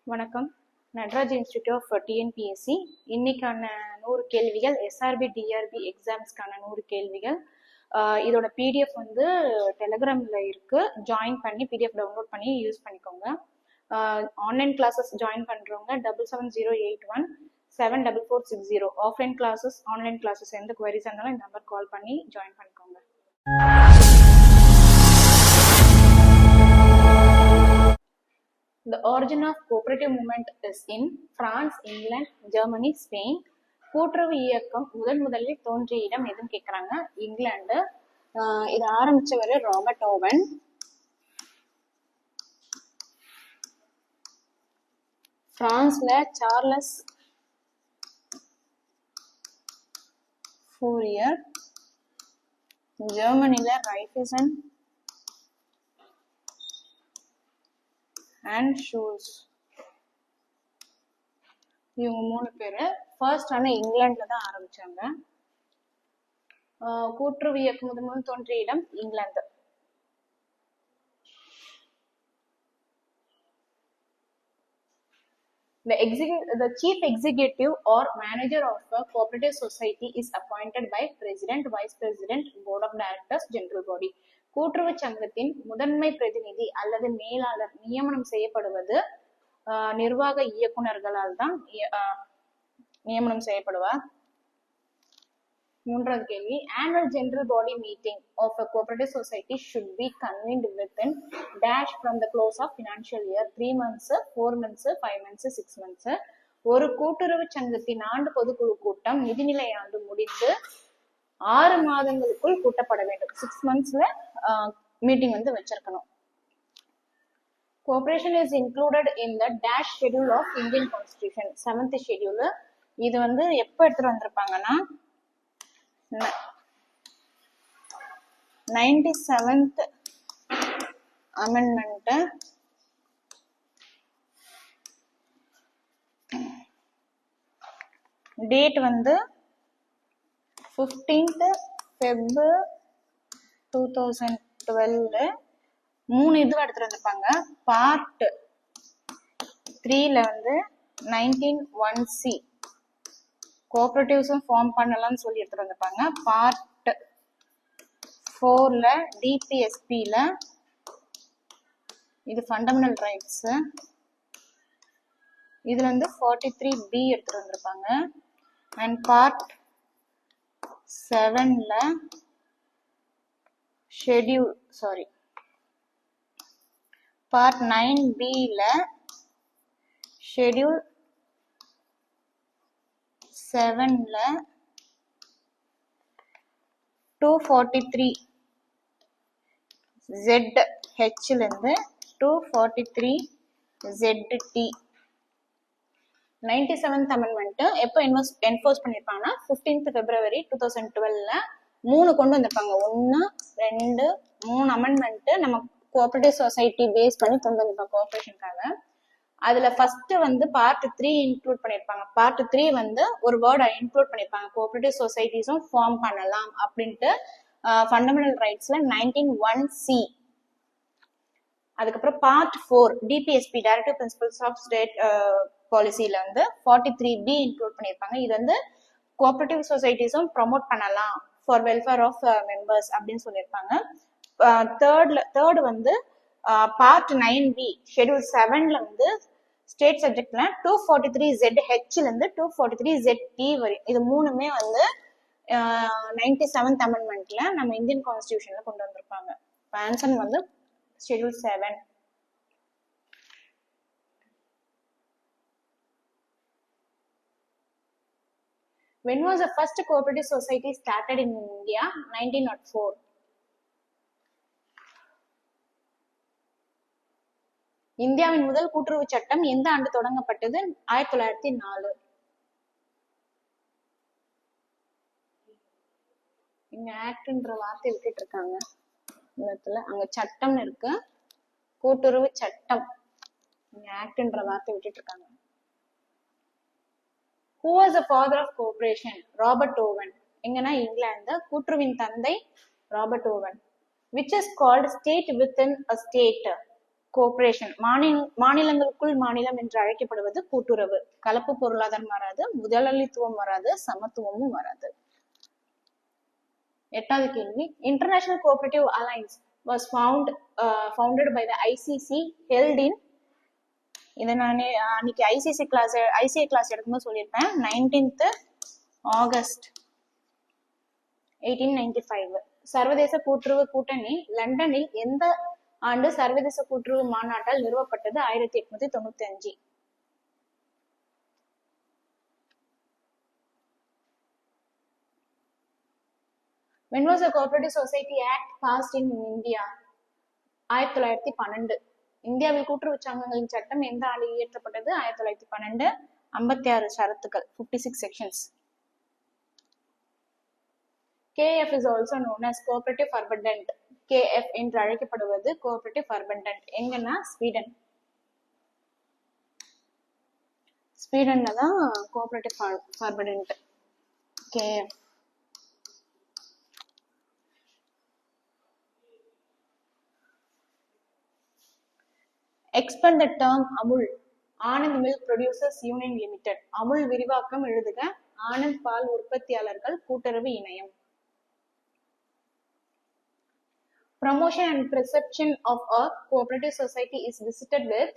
வணக்கம். Nataraj institute of TNPSC இன்னைக்கான 100 கேள்விகள் எஸ்ஆர்பி டிஆர்பி எக்ஸாம்ஸ்க்கான 100 கேள்விகள். இதோட பிடிஎஃப் வந்து டெலிகிராமில் இருக்கு. ஜாயின் பண்ணி பிடிஎஃப் டவுன்லோட் பண்ணி யூஸ் பண்ணிக்கோங்க. ஆன்லைன் கிளாஸஸ் ஜாயின் பண்ணுறவங்க 7708174460. ஆஃப்லைன் கிளாஸஸ் ஆன்லைன் கிளாஸஸ் எந்த குவரிஸ் இருந்தாலும் இந்த நம்பர் கால் பண்ணி ஜாயின் பண்ணிக்கோங்க. The origin of cooperative movement is in France, England, Germany, Spain. கூட்டுறவு இயக்கம் முதலில் தோன்றிய இடம் எதுன்னு கேக்குறாங்க. இங்கிலாந்து. இதை ஆரம்பிச்சவர் ராபர்ட் ஓவன். பிரான்ஸ்ல சார்லஸ் ஃபோரியர். ஜெர்மனில ரைஃபிசன் அண்ட் ஷூஸ். இவங்க 3 பேரு ஃபர்ஸ்ட் இங்கிலாந்துல தான் ஆரம்பிச்சாங்க. கூட்டுறவு இயக்கம் முதல் தோன்றிய இடம் England. The chief executive or manager of a cooperative society is appointed by president, vice president, board of directors, general body. கூட்டுறவு சங்கத்தின் முதன்மை பிரதிநிதி அல்லது மேலாளர் நியமனம் செய்யப்படுவது நிர்வாக இயக்குநர்களால் தான் நியமனம் செய்யப்படுவார். 3வது கேள்வி, annual general body meeting of a cooperative society should be convened within dash from the close of financial year 3 months, 4 months, 5 months, 6 months. ஒரு கூட்டுறவு சங்கத்தின் ஆண்டு பொதுக்குழு கூட்டம் நிதிநிலை ஆண்டு முடிந்து 6 மாதங்களுக்குள் கூட்டப்பட வேண்டும். 6 monthsல மீட்டிங் வந்து வச்சிருக்கணும். Cooperation is included in the dash schedule of Indian Constitution. 7th schedule. இது வந்து எப்போ எடுத்துட்டு வந்திருப்பாங்கன்னா 97th amendment. டேட் வந்து 15th February 2012. 3 இதுவா எடுத்துட்டு வந்திருப்பாங்க. பார்ட் 3ல வந்து 19(1)C கோஆபரேட்டிவ்ஸும் ஃபார்ம் பண்ணலாம்னு சொல்லி எடுத்துட்டு வந்திருப்பாங்க. பார்ட் 4ல டிபிஎஸ்பில இது ஃபண்டமெண்டல் ரைட்ஸ். இதுல வந்து 43B எடுத்துட்டு வந்திருப்பாங்க. அண்ட் பார்ட் 7ல ஷெட்யூல் பார்ட் 9Bல ஷெட்யூல் 7ல 243ZH இருந்து 243ZT. 97th amendment எப்போ என்ஃபோர்ஸ் பண்ணிருப்பாங்கன்னா 15th February 2012ல 3 கொண்டு வந்திருப்பாங்க. 1, 2, 3 அமெண்ட்மெண்ட் நம்ம கோஆபரேட்டிவ் சொசைட்டி பேஸ் பண்ணி கொண்டு வந்திருப்பாங்க கோஆபரேஷனுக்காக. அதுல ஃபர்ஸ்ட் வந்து பார்ட் 3 இன்க்ளூட் பண்ணிருப்பாங்க. பார்ட் 3 வந்து ஒரு வேர்டை இன்க்ளூட் பண்ணிருப்பாங்க, கோஆபரேட்டிவ் சொசைட்டிஸும் ஃபார்ம் பண்ணலாம் அப்படின்ட்டு. ஃபண்டமெண்டல் ரைட்ஸ்ல 19(1)C. அதுக்கப்புறம் part 4 DPSP directive principles of state பாலிசியில வந்து 43B இன்க்ளூட் பண்ணிருப்பாங்க. இது வந்து கோஆபரேட்டிவ் சொசைட்டிஸும் ப்ரமோட் பண்ணலாம் ஃபார் வெல்ஃபேர் ஆஃப் மெம்பர்ஸ் அப்படின்னு சொல்லியிருப்பாங்க. தேர்ட் வந்து பார்ட் 9B ஷெட்யூல் 7ல வந்து ஸ்டேட் சப்ஜெக்ட்ல 243ZH இருந்து 243ZT வரை. இது 3மே வந்து 97th amendmentல நம்ம இந்தியன் கான்ஸ்டிடியூஷன்ல கொண்டு வந்திருப்பாங்க. ஆன்சர் வந்து schedule 7. When was the first cooperative society started in India? 1904. இந்தியாவின் முதல் கூட்டுறவு சட்டம் எந்த ஆண்டு தொடங்கப்பட்டது? 1904. இங்க ஆக்ட்ன்ற வார்த்தை விட்டுட்டு இருக்காங்க. அங்க சட்டம்னு இருக்கு, கூட்டுறவு சட்டம். இங்க ஆக்ட்ன்ற வார்த்தை விட்டுட்டு இருக்காங்க. Who was the father of cooperation? Robert Owen. எங்கன்னா இங்கிலாந்து. கூட்டுறவின் தந்தை Robert Owen. Which is called state within a state? Cooperation. மாநிலங்களுக்குள் மாநிலம் என்று அழைக்கப்படுவது கூட்டுறவு. கலப்பு பொருளாதாரம் வராது, முதலாளித்துவம் வராது, சமத்துவமும் வராது. எட்டாவது கேள்வி, international cooperative alliance was founded by the ICC held in, இதை நான் அன்னைக்கு ஐசிஐ கிளாஸ் எடுக்கும்போது சொல்லியிருப்பேன், 19th ஆகஸ்ட் 1895. சர்வதேச கூட்டுறவு கூட்டணி லண்டனில் எந்த ஆண்டு சர்வதேச கூட்டுறவு மாநாட்டால் நிறுவப்பட்டது? 1895. When was the Cooperative Society Act passed in India? 1912. இந்தியாவில் கூட்டுறவு சங்கங்களின் சட்டம் எந்த ஆண்டில் இயற்றப்பட்டது? 1912. 56 ஷரத்துக்கள், 56 sections. KF is also known as Cooperative Forbundant. KF என்று அழைக்கப்படுவது Cooperative Forbundant. எங்கன்னா ஸ்வீடன். ஸ்வீடன்ல தான் Cooperative Forbundant KF. Expand the term Amul. Anand Milk Producers Union Limited. Amul விரிவாக்கம் எழுதுக. ஆனந்த் பால் உற்பத்தியாளர்கள் கூட்டுறவு இணையம். Promotion and perception of a cooperative society is visited with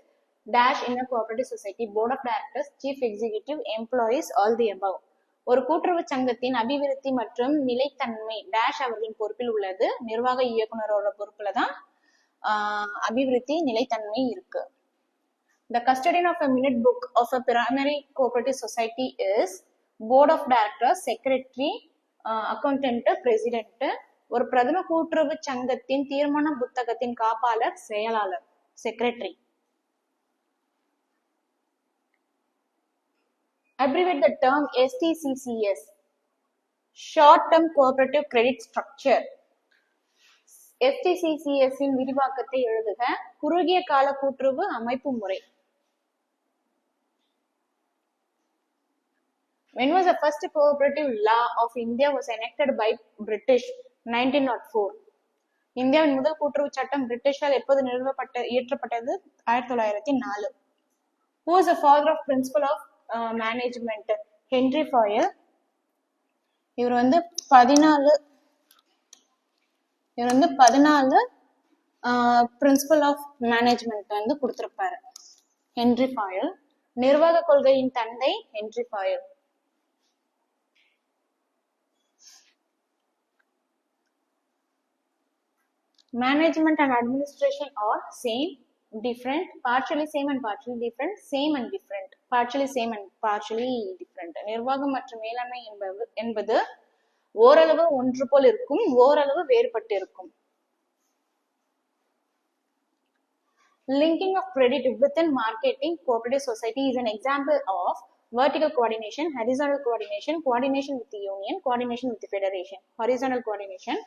dash in a cooperative society. Board of directors, chief executive, employees, all the above. ஒரு கூட்டுறவு சங்கத்தின் அபிவிருத்தி மற்றும் நிலைத்தன்மை டேஷ் அவர்களின் பொறுப்பில் உள்ளது. நிர்வாக இயக்குனரோட பொறுப்புல தான் அபிவிருத்தி நிலைத்தன்மை இருக்கு. The custodian of a minute book of a primary cooperative society is board of directors, secretary, accountant, president. ஒரு பிரதம கூட்டுறவு சங்கத்தின் தீர்மான புத்தகத்தின் காப்பாளர் செயலாளர், secretary. Abbreviate the term STCCS, short term cooperative credit structure. STCCS இன் விரிவாக்கத்தை எழுதுக. குறுகிய கால கூட்டுறவு அமைப்பு முறை. When was the first cooperative law of India was enacted by British? 1904. இந்தியாவின் முதல் கூட்டுறவு சட்டம் பிரிட்டிஷால் எப்போது இயற்றப்பட்டது? 1904. Who is the father of principle of management? Henry Fayol. இவர் வந்து 14 பிரின்சிபல் ஆஃப் மேனேஜ்மெண்ட் வந்து கொடுத்திருப்பாரு. ஹென்ரி ஃபாயல். நிர்வாக கொள்கையின் தந்தை Henry ஃபாயல். Management and administration are same, different, partially same and partially different, same and different, partially same and partially different. நிர்வாகம் மற்றும் மேலாண்மை என்பது ஓரளவு ஒன்று போல் இருக்கும், ஓரளவு வேறுபட்டு இருக்கும். Linking of credit within marketing cooperative society is an example of vertical coordination, horizontal coordination, coordination with the union, coordination with the federation. Horizontal coordination,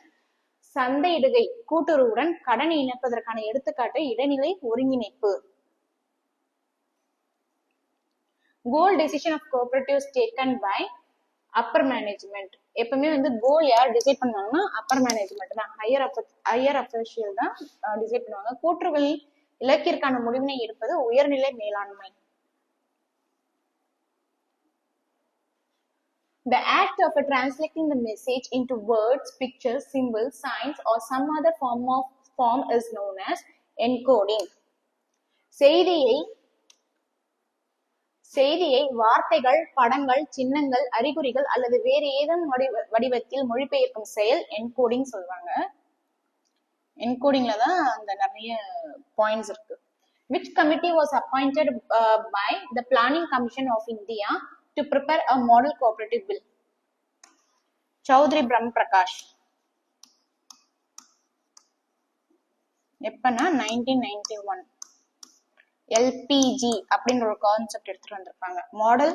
சந்தையிடுகை கூட்டுறவுடன் கடன் இணைப்பதற்கான எடுத்துக்காட்டு இடைநிலை ஒருங்கிணைப்பு. Goal decision of cooperatives taken by upper management. எப்பவுமே வந்து கோல் யார் decide பண்ணுவாங்கன்னா Appar management தான், ஹையர் அஃபிஷியல் தான் டிசைட் பண்ணுவாங்க. கூட்டுறவுகளில் இலக்கிற்கான முடிவினை எடுப்பது உயர்நிலை மேலாண்மை. The act of translating the message into words, pictures, symbols, signs or some other form is known as encoding. செய்தியை வார்த்தைகள், படங்கள், சின்னங்கள், அறிகுறிகள் அல்லது வேறு ஏதேனும் வடிவத்தில் மொழிபெயர்க்கும் செயல் என்கோடிங் சொல்லுவாங்க. என்கோடிங்ல தான் அந்த நிறைய பாயிண்ட்ஸ் இருக்கு. Which committee was appointed by the Planning Commission of India to prepare a model cooperative bill? Chaudhary Brahm Prakash. எப்பனா 1991. LPG அப்படின்ற ஒரு கான்செப்ட் எடுத்துட்டு வந்திருப்பாங்க, மாடல்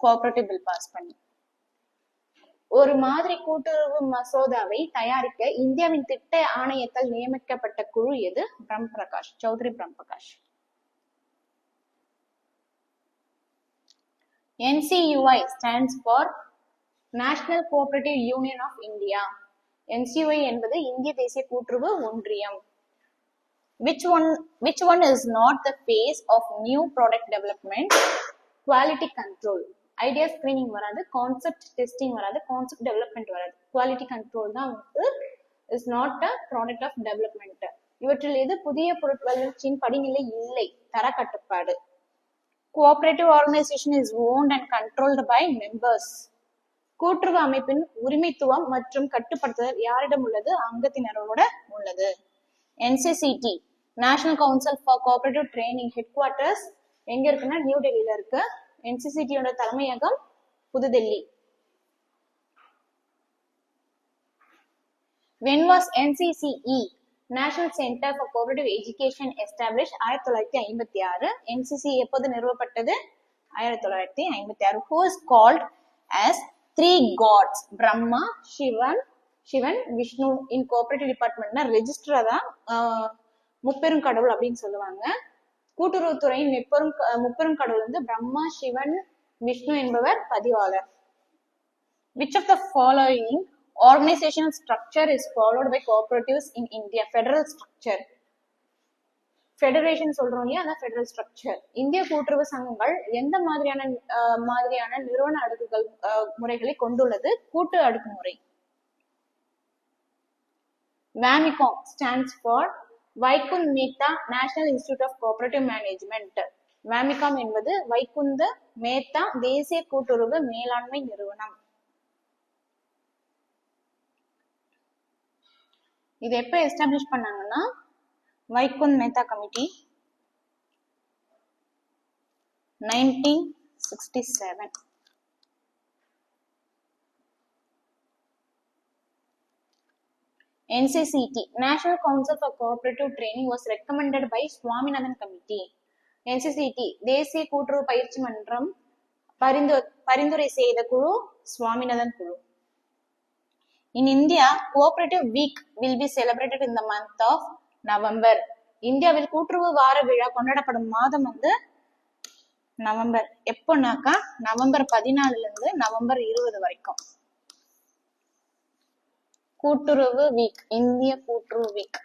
கோஆபரேட்டிவ் பில் பாஸ் பண்ணி. ஒரு மாதிரி கூட்டுறவு மசோதாவை தயாரிக்க இந்தியாவின் திட்ட ஆணையத்தால் நியமிக்கப்பட்ட குழு எது? பிரம் பிரகாஷ், சௌத்ரி பிரம் Prakash. NCUI stands for National Cooperative Union of India. NCUI என்பது இந்திய தேசிய கூட்டுறவு ஒன்றியம். which one is not the phase of new product development? Quality control. Idea screening வராது, concept testing வராது, concept development வராது. Quality control தான் வந்து is not a product of development. இவற்றில் எது புதிய பொருட்வளர்ச்சியின் படிநிலை இல்லை? தர கட்டுப்பாடு. Cooperative organization is owned and controlled by members. கூட்டுறவு அமைப்பின் உரிமைத்துவம் மற்றும் கட்டுப்படுத்துதல் யாரிடம் உள்ளது? அங்கத்தினரோட உள்ளது. NCCT National Council for Cooperative Training Headquarters எங்க இருக்குன்னா நியூ டெல்லியில இருக்கு. NCCT யோட தலைமையகம் புதுடெல்லி. When was NCCE National Center for Cooperative Education established? 1956. NCCE எப்போது நிறுவப்பட்டது? 1956. Who is called as three gods? Brahma, Shivan, Vishnu. In cooperative department ரெஜிஸ்டரா தான் முப்பெரும் கடவுள் அப்படின்னு சொல்லுவாங்க. கூட்டுறவுத்துறையின் முப்பெரும் கடவுள் வந்து பிரம்மா, சிவன், விஷ்ணு என்பவர் பதிவாளர். Which of the following organizational structure is followed by cooperatives in India? Federal structure. Federation சொல்றோம் இல்லையா, அதான் federal structure. இந்திய கூட்டுறவு சங்கங்கள் எந்த மாதிரியான நிறுவன அடுக்குகள் முறைகளை கொண்டுள்ளது? கூட்டு அடுக்குமுறை. WAMICOM stands for Vaikunth Mehta national institute of cooperative management. WAMICOM என்பது வைகுந்த மேத்தா தேசிய கூட்டுறவு மேலாண்மை நிறுவனம். இது எப்ப எஸ்டாப்ளிஷ் பண்ணாங்கன்னா Vaikunth Mehta committee 1967. NCCT National Council for Cooperative Training was recommended by Swaminathan Committee. NCCT தேசிய கூட்டுறவு பயிற்சி மன்றம் பரிந்துரை செய்த குழு சுவாமிநாதன் குழு. In India, Cooperative Week will be celebrated in the month of November. இந்தியாவில் கூட்டுறவு வார விழா கொண்டாடப்படும் மாதம் வந்து நவம்பர். எப்போனாக்கா நவம்பர் 14 இருந்து நவம்பர் 20 வரைக்கும். கூட்டுறவு வீக், இந்திய கூட்டுறவு week.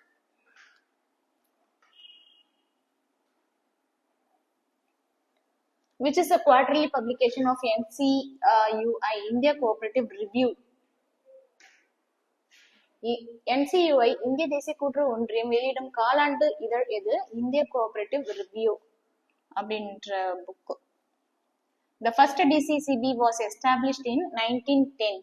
Which is a quarterly publication of NCUI, India Cooperative Review. NCUI இந்திய தேசிய கூட்டுறவு ஒன்றியம் வெளியிடும் காலாண்டு இதழ் எது? இந்திய கோஆபரேட்டிவ் ரிவ்யூ அப்படின்ற book. The first DCCB was established in 1910.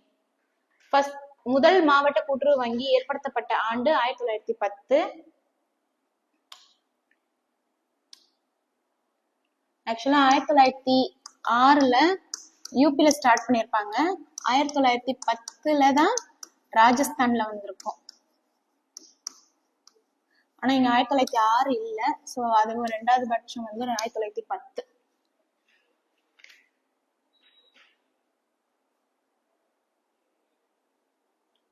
முதல் மாவட்ட கூட்டுறவு வங்கி ஏற்படுத்தப்பட்ட ஆண்டு 1910. ஆக்சுவலா 1906ல யூபில ஸ்டார்ட் பண்ணிருப்பாங்க. 1910ல தான் ராஜஸ்தான்ல வந்திருக்கும். ஆனா இங்க 1906 இல்ல. சோ அது ரெண்டாவது பட்சம் வந்து 1910.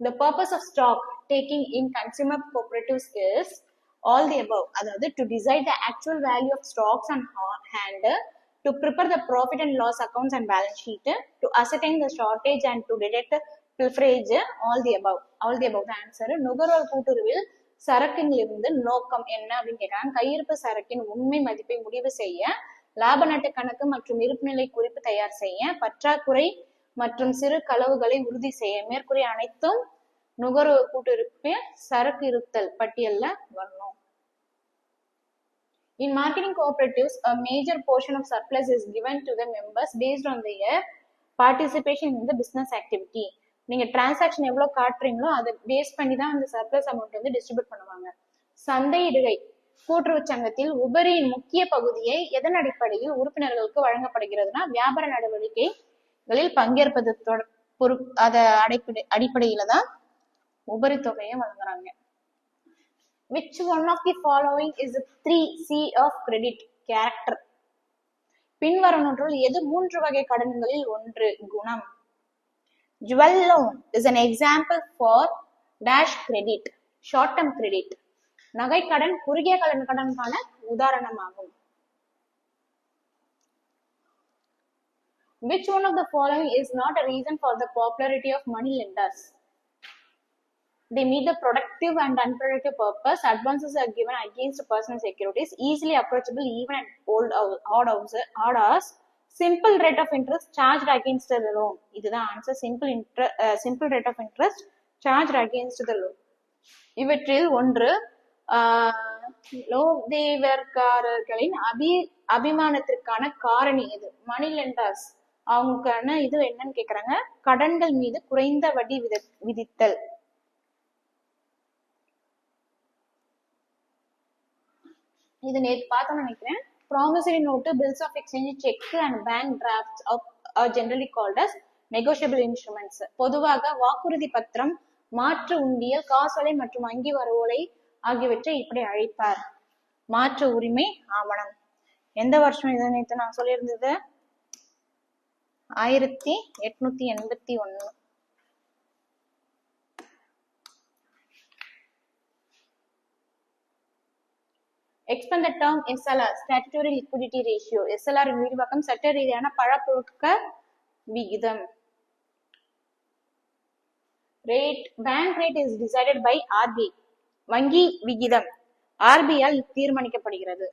The purpose of stock taking in consumer cooperatives is all the above. அதாவது to decide the actual value of stocks on hand, to prepare the profit and loss accounts and balance sheet, to ascertain the shortage and to detect pilferage, all the above. All the above the answer. நுகர்வோர் கூட்டுறவில் சரக்கின் இருந்து நோக்கம் என்ன அப்படின்னு கேட்கிறாங்க. கையிருப்பு சரக்கின் உண்மை மதிப்பை முடிவு செய்ய, லாப நட்ட கணக்கு மற்றும் இருப்புநிலை குறிப்பு தயார் செய்ய, பற்றாக்குறை மற்றும் சிறு களவுகளை உறுதி செய்ய. மேற்கூறிய அனைத்தும் நுகர்வோர் கூட்டுறவில் சரக்கு இருத்தல் பட்டியல்ல வரணும். In marketing cooperatives, a major portion of surplus is given to the members based on their participation in the business activity. நீங்க டிரான்சாக்ஷன் எவ்வளவு காட்டுறீங்களோ அதை பேஸ் பண்ணி தான் அந்த சர்ப்ளஸ் அமௌண்ட் வந்து டிஸ்ட்ரிபியூட் பண்ணுவாங்க. சந்தையிடுகை கூட்டுறவு சங்கத்தில் உபரியின் முக்கிய பகுதியை எதன் அடிப்படையில் உறுப்பினர்களுக்கு வழங்கப்படுகிறதுனா வியாபார நடவடிக்கைகளில் பங்கேற்பது அடிப்படையில தான் உபரி தொகையை வழங்குறாங்க. Which one of the following is the 3C of credit? Character. பின்வருவனவற்றுள் எது 3 வகை கடன்களில் ஒன்று? குணம். Jewel loan is an example for dash credit, short term credit. நகை கடன் குறுகிய கடனுக்கான உதாரணமாகும். Which one of the following is not a reason for the popularity of money lenders? They meet the productive and unproductive purpose. Advances are given against personal securities, easily approachable even at odd hours. Simple rate of interest charged against the loan. இதுதான் answer. Simple rate of interest charged against the loan. இவற்றில் ஒன்று லோதேவர்காரர்களின் அபிமானத்திற்கான காரணி எது? மணி lenders அவங்களுக்கான இது என்னன்னு கேக்குறாங்க. கடன்கள் மீது குறைந்த வட்டி விதித்தல். இது நேற்று பார்த்தோம்னு நினைக்கிறேன். Promissory note, bills of exchange, cheque and bank drafts are generally called as negotiable instruments. பொதுவாக வாக்குறுதி பத்திரம், மாற்று உண்டியல், காசோலை மற்றும் வங்கி வரவோலை ஆகியவற்றை இப்படி அழைப்பார். மாற்று உரிமை ஆவணம். எந்த வருஷம் இதை நேற்று நான் சொல்லியிருந்தது? 1881. Expand the term SLR, statutory liquidity ratio. SLR இன் விரிவாக்கம் சட்ட ரீதியான பணப்புழக்க விகிதம். Bank rate is decided by RBI. வங்கி விகிதம் RBI ஆல் தீர்மானிக்கப்படுகிறது.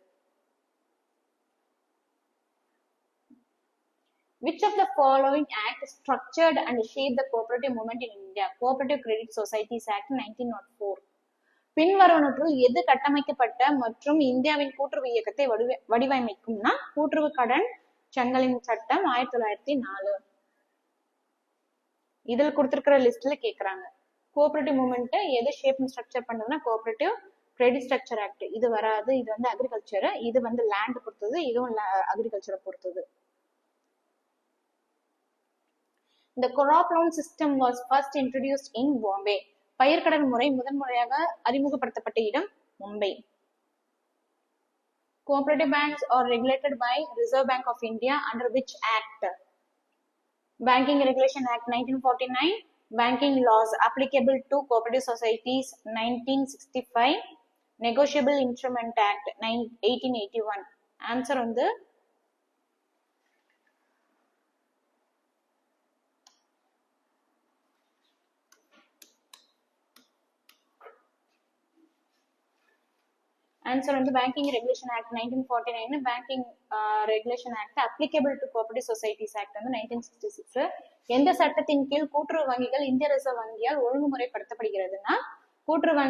Which of the following act structured and shaped the cooperative movement in India? Cooperative Credit Societies Act 1904. பின்வருவனற்றுள் எது கட்டமைக்கப்பட்ட மற்றும் இந்தியாவின் கூட்டுறவு இயக்கத்தை வடிவமைக்கும்னா கூட்டுறவு கடன் சங்கங்களின் சட்டம் 1904. இதுல கொடுத்திருக்கிற லிஸ்ட்ல கேக்குறாங்க. கோஆபரேட்டிவ் மூவ்மெண்ட் எது ஷேப் அண்ட் ஸ்ட்ரக்சர் பண்ணதுன்னா கோஆபரேட்டிவ் கிரெடிட் ஸ்ட்ரக்சர் ஆக்ட். இது வராது. இது வந்து அக்ரிகல்ச்சர். இது வந்து லேண்ட் பொறுத்தது. இதுவும் அக்ரிகல்ச்சரை பொறுத்தது. The crop loan system was first introduced in Bombay. பயிர்க்கடன் முறை முதன்முறையாக அறிமுகப்படுத்தப்பட்ட இடம் Mumbai. Cooperative banks are regulated by Reserve Bank of India under which act? Banking Regulation Act 1949. Banking laws applicable to cooperative societies 1965. Negotiable Instrument Act 1881. Answer வந்து Answer on the Banking Regulation Act 1949. Banking Regulation Act applicable to Cooperative Societies Act வந்து 1966. எந்த சட்டத்தின் கீழ் கூட்டுறவு வங்கிகள் இந்திய reserve வங்கியால் ஒழுங்குமுறைப்படுத்தப்படுகிறதுனா கூட்டுறவு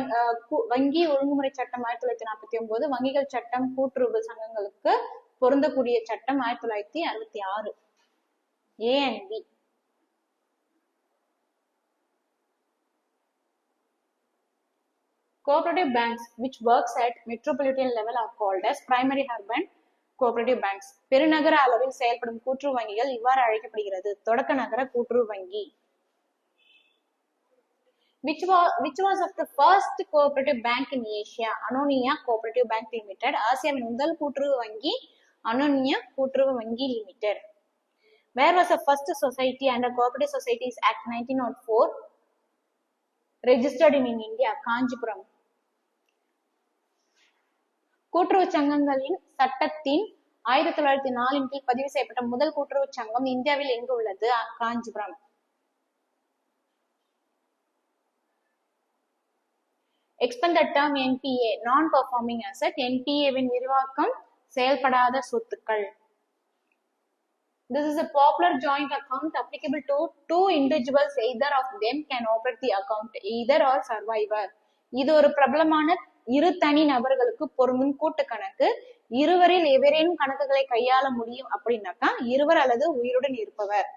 வங்கி ஒழுங்குமுறை சட்டம் 1949, வங்கிகள் சட்டம் கூட்டுறவு சங்கங்களுக்கு பொருந்தக்கூடிய சட்டம் 1966. A and B. Cooperative banks which works at metropolitan level are called as primary urban cooperative banks. பெருநகர அளவில் செயல்படும் கூட்டுறவு வங்கிகள் இவ்வாறு அழைக்கப்படுகிறது. தொடக்க நகர கூட்டுறவு வங்கி. Which was of the first cooperative bank in Asia? Anonia Cooperative Bank Limited. ஆசியாவின் முதல் கூட்டுறவு வங்கி Anonia கூட்டுறவு வங்கி Limited. Where was the first society under Cooperative Societies Act 1904 registered in India? Kanjipuram. கூட்டுறவு சங்கங்களின் சட்டத்தின் 1904 கீழ் பதிவு செய்யப்பட்ட முதல் கூட்டுறவு சங்கம் இந்தியாவில் எங்கு உள்ளது? Kanchipuram. Expand the term NPA, non-performing asset. NPA win விரிவாக்கம் செயல்படாத சொத்துக்கள். This is a popular joint account applicable to two individuals. Either of them can operate the account, either or survivor. இது ஒரு பிரபலமான இரு தனி நபர்களுக்கு பொருந்தும் கூட்டு கணக்கு. இருவரில் எவரேனும் கணக்குகளை கையாள முடியும் அப்படின்னாக்கா இருவர் அல்லது உயிருடன் இருப்பவர்.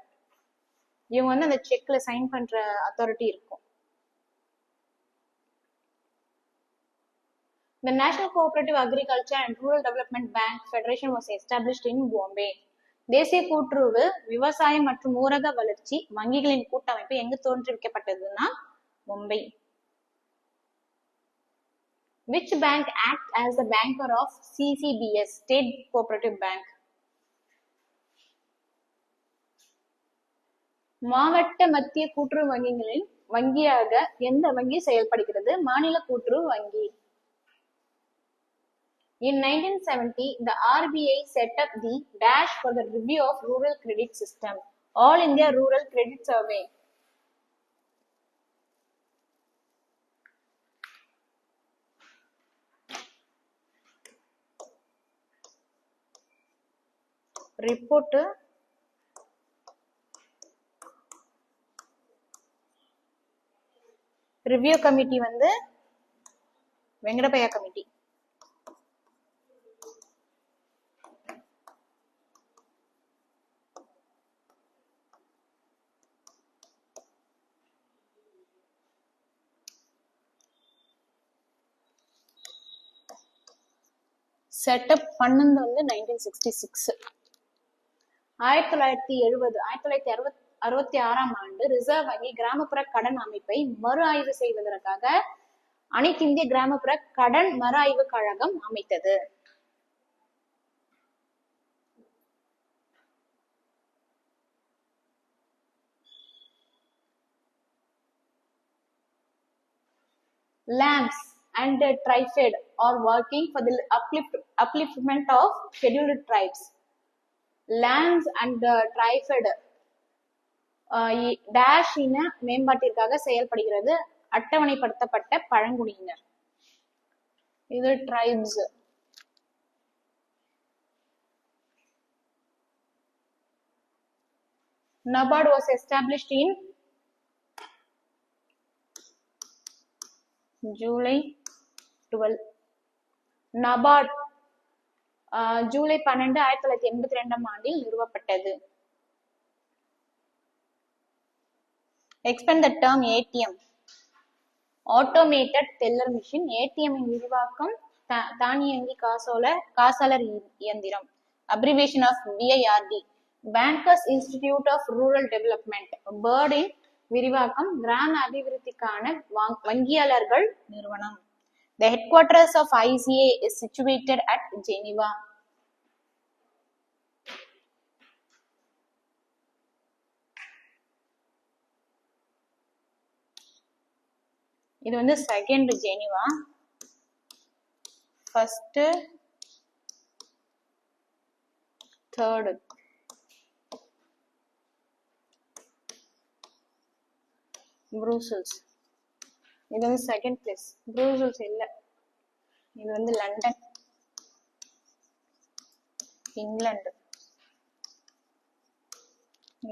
இவங்க வந்து அந்த செக்ல சைன் பண்ற அத்தாரிட்டி இருக்கும். The National Cooperative Agriculture and Rural Development Bank Federation was established in Bombay. தேசிய கூட்டுறவு விவசாயம் மற்றும் ஊரக வளர்ச்சி வங்கிகளின் கூட்டமைப்பு எங்கு தோற்றுவிக்கப்பட்டதுன்னா Mumbai. Which bank acts as the banker of CCBS, State Cooperative Bank? மாவட்ட மத்திய கூட்டுறவு வங்கிகளின் வங்கியாக எந்த வங்கி செயல்படுகிறது? மாநில கூட்டுறவு வங்கி. In 1970, the RBI set up the dash for the review of rural credit system, All India Rural Credit Survey. Report review committee வந்து வெங்கடப்பையா கமிட்டி. செட்டப் பண்ணது வந்து 1966. 1966ஆம் ஆண்டு ரிசர்வ் வங்கி கிராமப்புற கடன் அமைப்பை மறு ஆய்வு செய்வதற்காக அனைத்து இந்திய கிராமப்புற கடன் மறு ஆய்வு கழகம் அமைத்தது. LAMS and TRIFED are working for the upliftment of scheduled tribes. LAMS and TRIFED dash இன மேம்பாட்டிற்காக செயல்படுகிறது. அட்டவணைப்படுத்தப்பட்ட பழங்குடியினர். இது tribes. NABARD was established in July 12. NABARD July 12, 1982ஆம் ஆண்டில் நிறுவப்பட்டது. Expand the term ATM. Automated teller machine. ATM இன் விரிவாக்கம் தானியங்கி காசாளர் இயந்திரம். Abbreviation of BIRD. Bankers Institute of Rural Development. BIRD இன் விரிவாக்கம் கிராம அபிவிருத்திக்கான வங்கியாளர்கள் நிறுவனம். The headquarters of ICA is situated at Geneva. இது வந்து second Geneva, first third. Brussels இது வந்து செகண்ட் பிளேஸ். ப்ரூசல்ஸ் இல்ல, இது வந்து லண்டன், இங்கிலாந்து.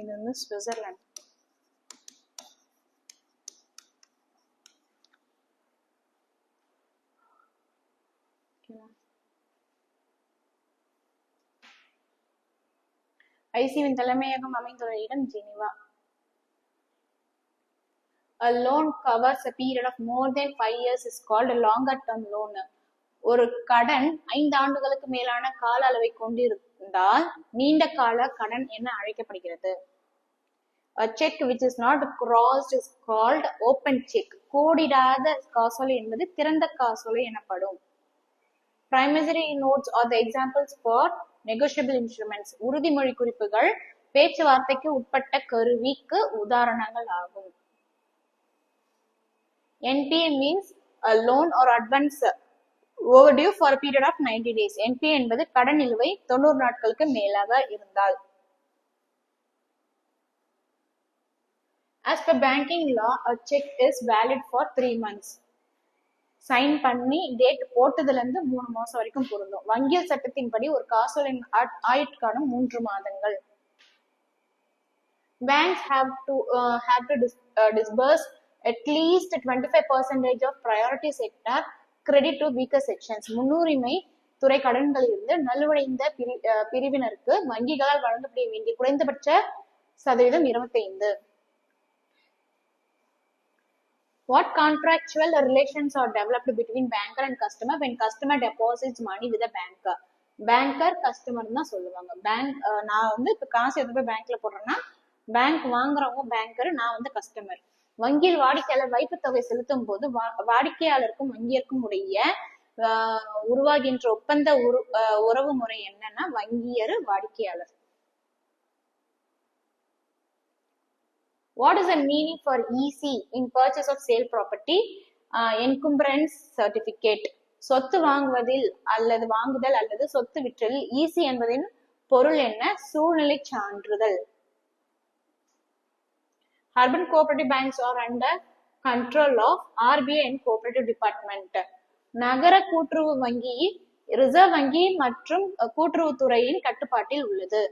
இது வந்து சுவிட்சர்லாந்து. ஐசிவின் தலைமையகம் அமைந்துள்ள இடம் Geneva. A loan covers a period of more than 5 years is called a longer term loan. ஒரு கடன் 5 ஆண்டுகளுக்கு மேலான கால அளவை கொண்டிருந்தால் நீண்ட கால கடன் என அழைக்கப்படுகிறது. A check which is not crossed is called open check. கோடிடாத காசோலை என்பது திறந்த காசோலை எனப்படும். Promissory notes are the examples for negotiable instruments. உறுதிமொழி குறிப்புகள் பேச்சுவார்த்தைக்கு உட்பட்ட கருவிக்கு உதாரணங்கள் ஆகும். NPA means a loan or advance overdue for a period of 90 days. NPA என்பது கடன் நிலுவை 90 நாட்களுக்கு மேலாக இருந்தால். As per banking law, a check is valid for 3 months. Sign பண்ணி டேட் போட்டதுல இருந்து 3 மாசம் வரைக்கும் பொருந்தும். வங்கியல் சட்டத்தின்படி ஒரு காசோலின் ஆயுட்காலம் 3 மாதங்கள். Banks have to disburse at least 25% of priority sector credit to weaker sections. முன்னுரிமை துறை கடன்களிலிருந்து நலிவடைந்த பிரிவினருக்கு வங்கிகளால் வழங்கப்பட வேண்டிய குறைந்தபட்ச சதவீதம் 25. What contractual relations are developed between banker and customer when customer deposits money with a banker? Banker customer தான் சொல்லுவாங்க. பேங்க் நான் வந்து இப்ப காசு எடுத்து போய் பேங்க்ல போடுறேன்னா பேங்க் வாங்குறவங்க பேங்கர், நான் வந்து கஸ்டமர். வங்கியில் வாடிக்கையாளர் வைப்பு தொகை செலுத்தும் போது வாடிக்கையாளருக்கும் வங்கியருக்கும் உடைய உருவாகின்ற ஒப்பந்த உறவு முறை என்னன்னா வங்கியர் வாடிக்கையாளர். What is the meaning for EC in purchase of sale property? Encumbrance certificate. சொத்து வாங்குவதில் அல்லது வாங்குதல் அல்லது சொத்து விற்றலில் EC என்பதின் பொருள் என்ன? சூழ்நிலை சான்றிதழ். Urban cooperative banks are under control of RBI and cooperative department. நகர கூட்டுறவு வங்கி ரிசர்வ் வங்கி மற்றும் கூட்டுறவுத்துறையின் கட்டுப்பாட்டில் உள்ளது.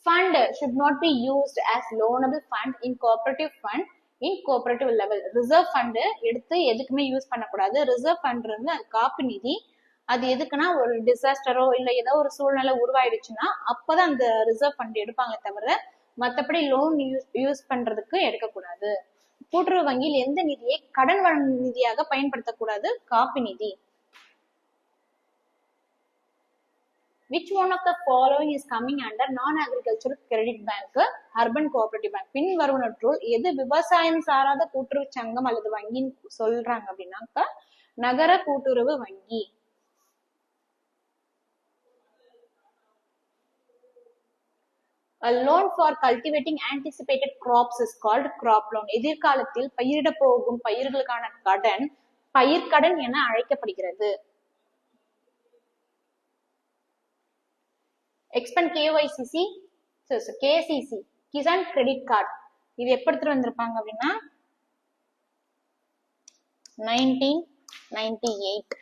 Fund should not be used as loanable fund in cooperative fund in cooperative level. Reserve fund எடுத்து எதுக்குமே யூஸ் பண்ணக்கூடாது. ரிசர்வ் ஃபண்ட் இருந்து அது காப்பு நிதி. அது எதுக்குன்னா ஒரு டிசாஸ்டரோ இல்ல ஏதோ ஒரு சூழ்நிலை உருவாயிடுச்சுன்னா அப்பதான் அந்த ரிசர்வ் ஃபண்ட் எடுப்பாங்க தவிர மற்றபடி லோன் யூஸ் பண்றதுக்கு எடுக்கக்கூடாது. கூட்டுறவு வங்கியில் எந்த நிதியை கடன் வழங்கும் நிதியாக பயன்படுத்தக்கூடாது? காப்பு நிதி. Which one of the following is coming under non-agricultural credit bank, urban cooperative bank? பின் வருவனற்றுள் எது விவசாயம் சாராத கூட்டுறவு சங்கம் அல்லது வங்கின்னு சொல்றாங்க அப்படின்னாக்கா நகர கூட்டுறவு வங்கி. A loan for cultivating anticipated crops is called crop loan. எதிர்காலத்தில் பயிரிட போகும் பயிர்களுக்கான கடன் பயிர்க்கடன் என அழைக்கப்படுகிறது. Expand KYCC, KCC, Kisan credit card. இது எப்ப எடுத்துட்டு வந்திருப்பாங்க அப்படின்னா 1998.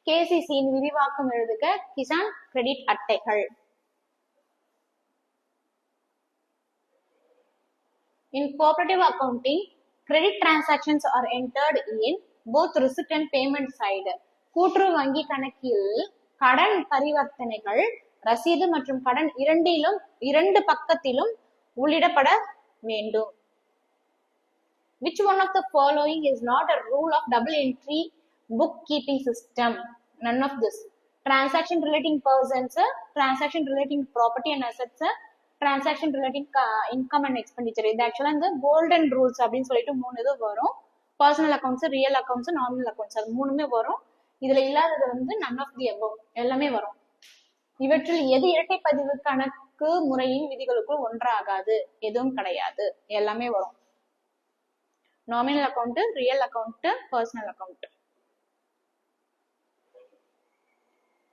KCC விரிவாக்கம் எழுதுக கிசான் கிரெடிட் அட்டைகள். In cooperative accounting, credit transactions are entered in both receipt and payment side. கூட்டுறவு வங்கி கணக்கில் கடன் பரிவர்த்தனைகள் ரசீது மற்றும் கடன் இரண்டு பக்கத்திலும் உள்ளிடப்பட வேண்டும். Which one of the following is not a rule of double entry bookkeeping system? None of this. Transaction relating persons, transaction relating property and assets, transaction relating income and expenditure. இது ஆக்சுவலா இந்த கோல்டன் ரூல்ஸ் அப்படின்னு சொல்லிட்டு 3 இது வரும். Personal accounts, real accounts, nominal accounts, அது 3மே வரும். இதுல இல்லாதது வந்து none of the above எல்லாமே வரும். இவற்றில் எது இரட்டை பதிவு கணக்கு முறையின் விதிகளுக்குள் ஒன்றாகாது? எதுவும் கிடையாது, எல்லாமே வரும். Nominal account, real account, personal account.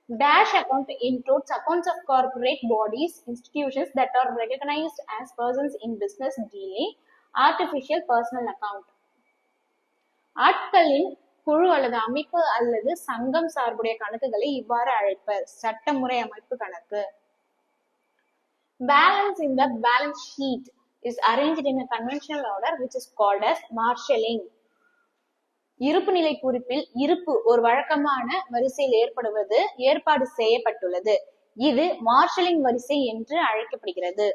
Dash account includes accounts of corporate bodies, institutions that are recognized as persons in business dealing. Artificial personal account. ஆட்களின் குழு அல்லது அமைப்பு அல்லது சங்கம் சார்புடைய கணக்குகளை இவ்வாறு அழைப்பர். சட்டமுறை அமைப்பு கணக்கு. Balance in the balance sheet is arranged in a conventional order which is called as marshalling. இருப்பு நிலை குறிப்பில் இருப்பு ஒரு வழக்கமான வரிசையில் ஏற்பாடு செய்யப்பட்டுள்ளது. இது மார்ஷலிங் வரிசை என்று அழைக்கப்படுகிறது.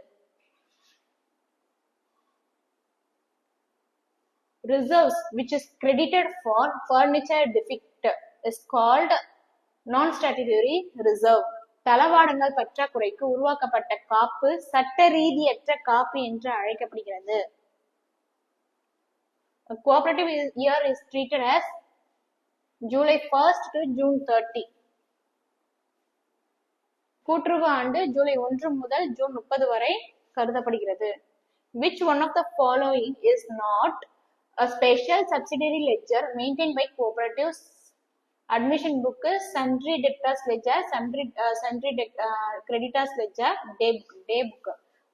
Reserves which is credited for furniture defect is called non-statutory reserve. தளவாடங்கள் பற்றாக்குறைக்கு உருவாக்கப்பட்ட காப்பு சட்ட ரீதியற்ற காப்பு என்று அழைக்கப்படுகிறது. A cooperative year is treated as July 1st to June 30. கூட்டுறவு ஆண்டு ஜூலை 1 முதல் ஜூன் 30 வரை கருதப்படுகிறது. Which one of the following is not a special subsidiary ledger maintained by cooperatives? Admission book, sundry debtors ledger, sundry creditors ledger, day book.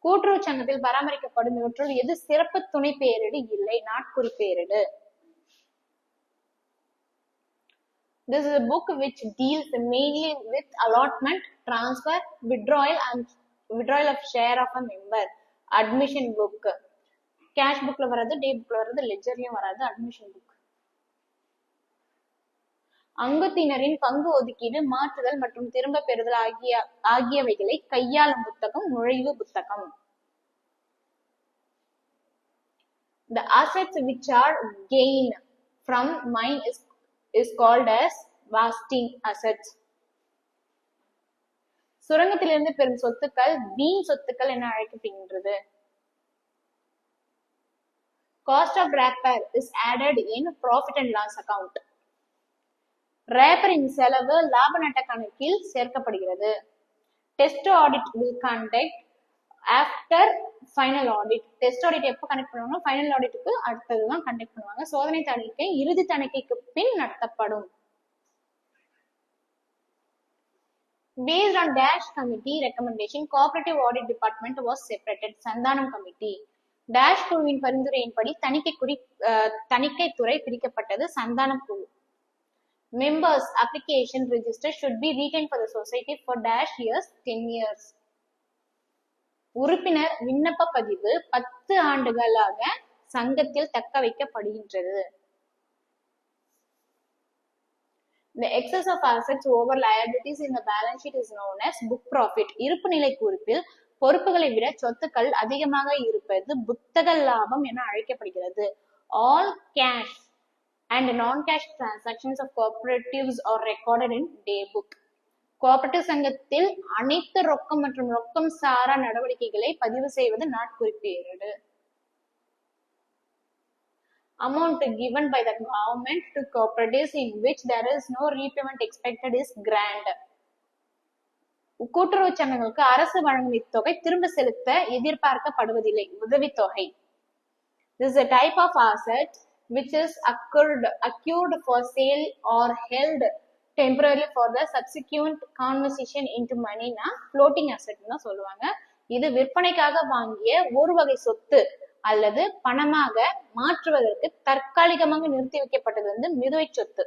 கூட்டுறவு சங்கத்தில் பராமரிக்கப்படும் இவற்றுள் எது சிறப்பு துணை பெயரிடு இல்லை? நாட்குறிப்பேரிடு. This is a book which deals mainly with allotment, transfer, withdrawal of share of a member. Admission book. Cash bookல வராது, டே புக்ல வராது, லெட்ஜர்லயும் வராது. Admission book. அங்கத்தினரின் பங்கு ஒதுக்கீடு, மாற்றுதல் மற்றும் திரும்ப பெறுதல் ஆகியவைகளை கையாளும் புத்தகம் நுழைவு புத்தகம். The assets which are gained from mine is called as wasting assets. சுரங்கத்திலிருந்து பெறும் சொத்துக்கள் வீண் சொத்துக்கள் என அழைக்கப்படுகின்றது. Cost of wrapper is added in profit and loss account. ரேப்பரின் செலவு லாப நட்ட கணக்கில் சேர்க்கப்படுகிறது. Test audit will conduct after final audit. Test audit எப்போ கண்டக்ட் பண்ணுவாங்க? ஃபைனல் ஆடிட்டுக்கு அடுத்ததுதான் கண்டக்ட் பண்ணுவாங்க. சோதனை தணிக்கை இறுதி தணிக்கைக்கு பின் நடத்தப்படும். Based on Dash committee recommendation, cooperative audit department was separated. Santhanam committee. Dash குழுவின் பரிந்துரையின்படி தணிக்கைத்துறை பிரிக்கப்பட்டது. சந்தானம் குழு. Members application register should be retained for the society for dash years 10 years. உறுப்பினர் விண்ணப்ப பதிவு 10 ஆண்டுகளாக சங்கத்தில் தக்க வைக்கப்படுகின்றது. The excess of assets over liabilities in the balance sheet is known as book profit. இருப்பு நிலை குறிப்பில் பொறுப்புகளை விட சொத்துக்கள் அதிகமாக இருப்பது புத்தக லாபம் என அழைக்கப்படுகிறது. All cash and non-cash transactions of cooperatives are recorded in day book. Cooperative சங்கத்தில் அனைத்து ரொக்கம் மற்றும் ரொக்கம் சாரா நடவடிக்கைகளை பதிவு செய்வது நாட்குறிப்பேடு. Amount given by the government to cooperatives in which there is no repayment expected is grant. கூட்டுறவு சங்கங்களுக்கு அரசு வழங்கும் இத்தொகை திரும்ப செலுத்த எதிர்பார்க்கப்படுவதில்லை. உதவித்தொகை. This is a type of asset which is acquired for sale or held temporarily for the subsequent conversion into money னா floating asset ன்னு சொல்லுவாங்க. இது விற்பனைக்காக வாங்கிய ஒரு வகை சொத்து அல்லது பணமாக மாற்றுவதற்கு தற்காலிகமாக நிறுத்தி வைக்கப்பட்டது மிதுவை சொத்து.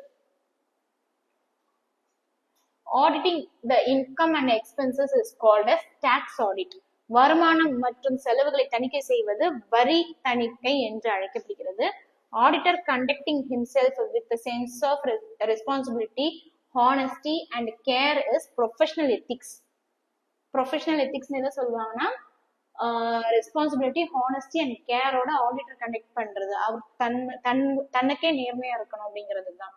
Auditing the income and expenses is called as tax audit. வருமானம் மற்றும் செலவுகளை தணிக்கை செய்வது வரி தணிக்கை என்று அழைக்கப்படுகிறது. Auditor conducting himself with a sense of responsibility, honesty and care is professional ethics. Professional ethics என்ன சொல்லுவாங்கன்னா ரெஸ்பான்சிபிலிட்டி, ஹானஸ்டி அண்ட் கேரோட ஆடிட்டர் கண்டக்ட் பண்றது. அவர் தன்னுக்கே நேர்மையா இருக்கணும் அப்படிங்கிறது தான்.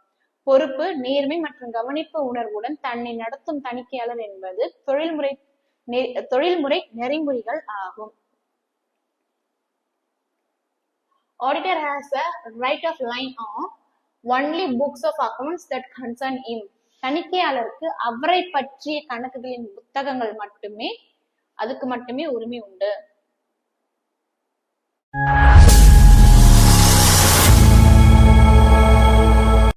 பொறுப்பு, நேர்மை மற்றும் கவனிப்பு உணர்வுடன் தன்னை நடத்தும் தணிக்கையாளர் என்பது தொழில்முறை நெறிமுறைகள் ஆகும். Auditor has a right of line on only books of accounts that concern him. தணிக்கையாளருக்கு அவரை பற்றிய கணக்குகளின் புத்தகங்கள் அதுக்கு மட்டுமே உரிமை உண்டு.